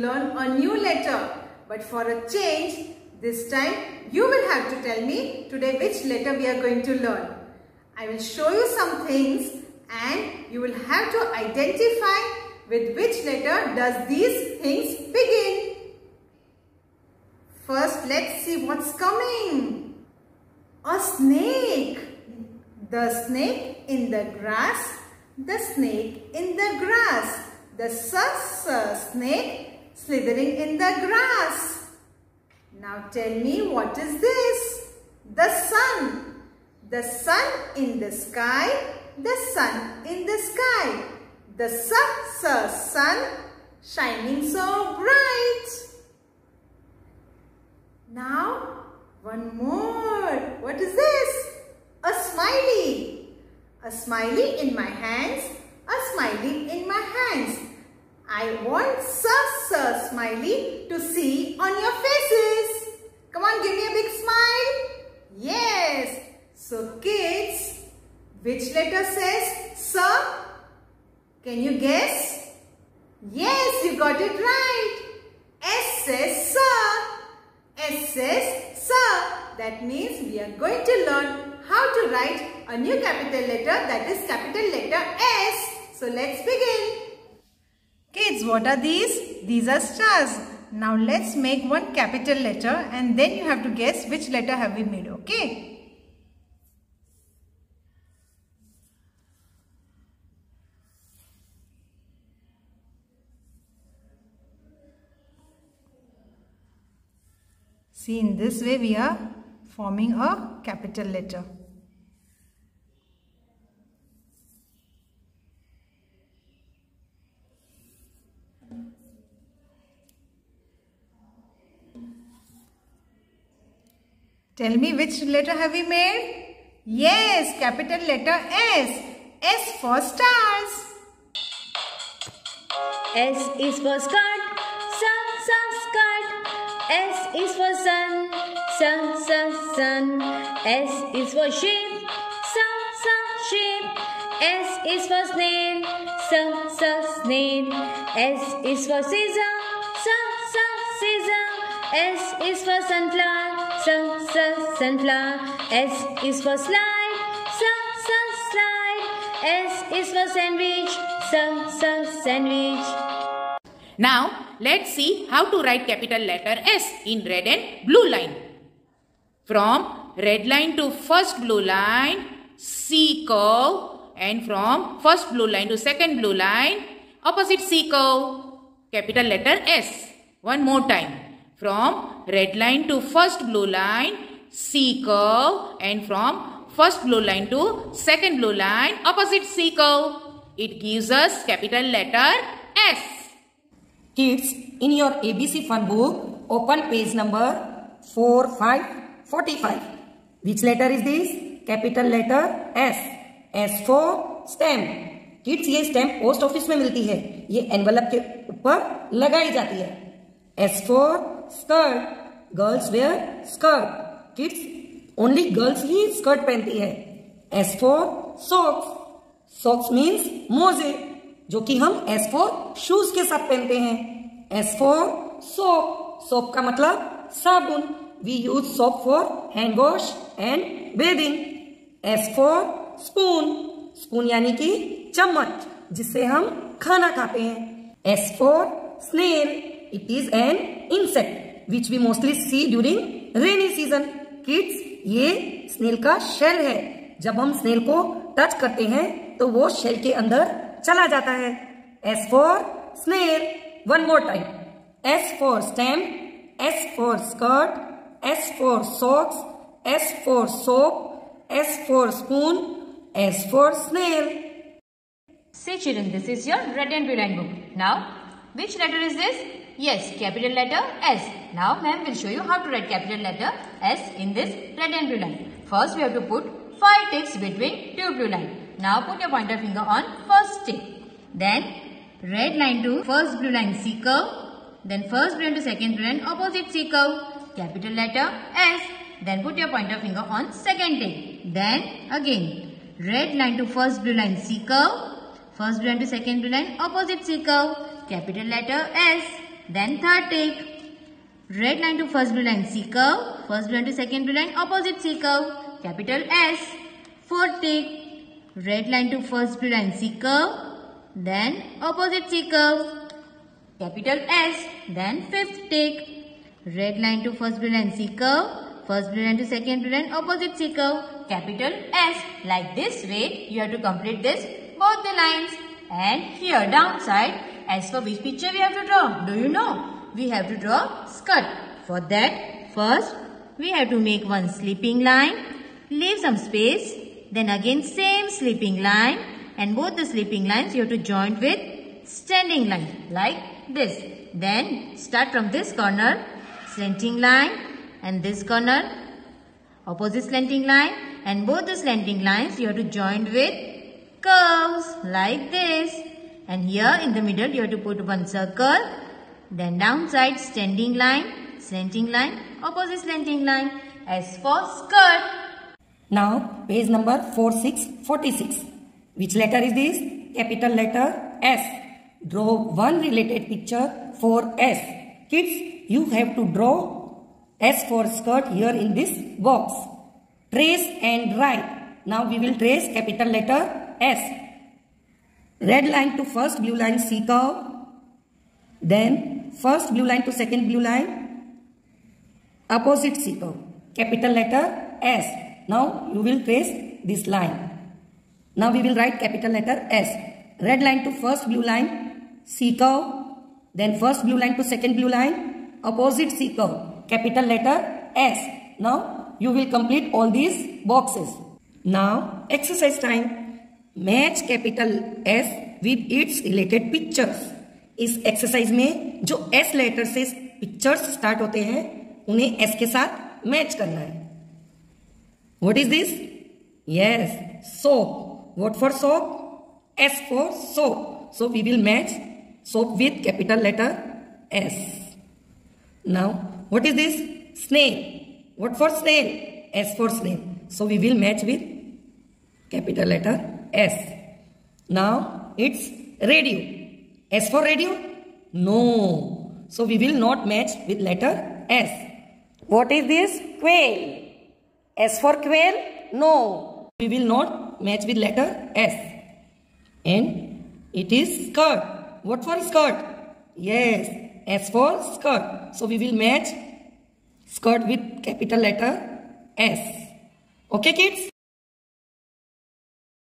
learn a new letter. But for a change, this time you will have to tell me today which letter we are going to learn. I will show you some things and you will have to identify with which letter does these things begin. First, let's see what's coming. A snake. The snake in the grass. The snake in the grass. The snake slithering in the grass. Now tell me, what is this? The sun. The sun in the sky. The sun in the sky. The sun shining so bright. Now one more. What is this? A smiley. A smiley in my hands. A smiley in my hands. I want smiley to see on your faces. Come on, give me a big smile. Yes. So kids, which letter says sir? Can you guess? Yes, you got it right. S says sir. S says sir. That means we are going to learn how to write a new capital letter, that is capital letter S. So let's begin. Kids, what are these? These are stars. Now let's make one capital letter and then you have to guess which letter have we made, okay? See, in this way we are forming a capital letter. Tell me, which letter have we made? Yes, capital letter S. S for stars. S is for skirt, skirt. S is for sun, sun. S is for sheep, sheep. S is for snail, snail. S is for scissor, scissor. S is for sunflower, sunflower. S is for slide, slide. S is for sandwich, sandwich. Now, let's see how to write capital letter S in red and blue line. From red line to first blue line, C curve, and from first blue line to second blue line, opposite C curve, capital letter S. One more time. From red line to first blue line, C curve, and from first blue line to second blue line, opposite C curve. It gives us capital letter S. Kids, in your ABC fun book, open page number 4545. Which letter is this? Capital letter S. S for stamp. Kids, ये stamp post office में मिलती है. ये envelope के ऊपर लगाई जाती है. S for skirt. Girls wear skirt. Kids, only girls he skirt पहनती है. S for socks. Socks means मोजे, जो कि हम S for shoes के साथ पहनते हैं. S for soap. Soap का मतलब साबुन. We use soap for hand wash and bathing. S for spoon. Spoon यानी कि चम्मच, जिससे हम खाना खाते हैं. S for snail. It is an insect which we mostly see during rainy season. Kids, ये snail का shell है. जब हम snail को टच करते हैं तो वो shell के अंदर चला जाता है. S for snail. One more time. S for stamp. S for skirt. S for socks. S for soap. S for spoon. S for snail. Say children, this is your red and blue line book. Now, which letter is this? Yes, capital letter S. Now, ma'am will show you how to write capital letter S in this red and blue line. First, we have to put 5 ticks between 2 blue lines. Now, put your pointer finger on first tick. Then, red line to first blue line C curve. Then, first blue line to second blue line opposite C curve. Capital letter S. Then, put your pointer finger on second tick. Then, again, red line to first blue line C curve. First blue line to second blue line opposite C curve. Capital letter S. Then third take. Red line to first blue line, C curve. First blue line to second blue line, opposite C curve. Capital S. Fourth take. Red line to first blue line, C curve. Then opposite C curve. Capital S. Then fifth take. Red line to first blue line, C curve. First blue line to second blue line, opposite C curve. Capital S. Like this way, you have to complete this both the lines. And here downside, as for which picture we have to draw? Do you know? We have to draw skirt. For that, first we have to make one sleeping line, leave some space, then again same sleeping line, and both the sleeping lines you have to join with standing line like this. Then start from this corner, slanting line, and this corner, opposite slanting line, and both the slanting lines you have to join with curves like this. And here in the middle you have to put one circle, then downside standing line, slanting line, opposite slanting line. As for skirt. Now page number 4646. Which letter is this? Capital letter S. Draw one related picture for S. Kids, you have to draw S for skirt here in this box. Trace and write. Now we will trace capital letter S. Red line to first blue line, C curve. Then first blue line to second blue line, opposite C curve. Capital letter S. Now you will trace this line. Now we will write capital letter S. Red line to first blue line, C curve. Then first blue line to second blue line, opposite C curve. Capital letter S. Now you will complete all these boxes. Now exercise time. Match capital S with its related pictures. इस exercise में जो S letter से pictures start होते हैं उन्हें S के साथ match करना है. What is this? Yes, soap. What for soap? S for soap. So we will match soap with capital letter S. Now, what is this? Snail. What for snail? S for snail. So we will match with capital letter S. Now, it's radio. S for radio? No. So we will not match with letter S. What is this? Quail. S for quail? No. We will not match with letter S. And it is skirt. What for skirt? Yes. S for skirt. So we will match skirt with capital letter S. Okay, kids?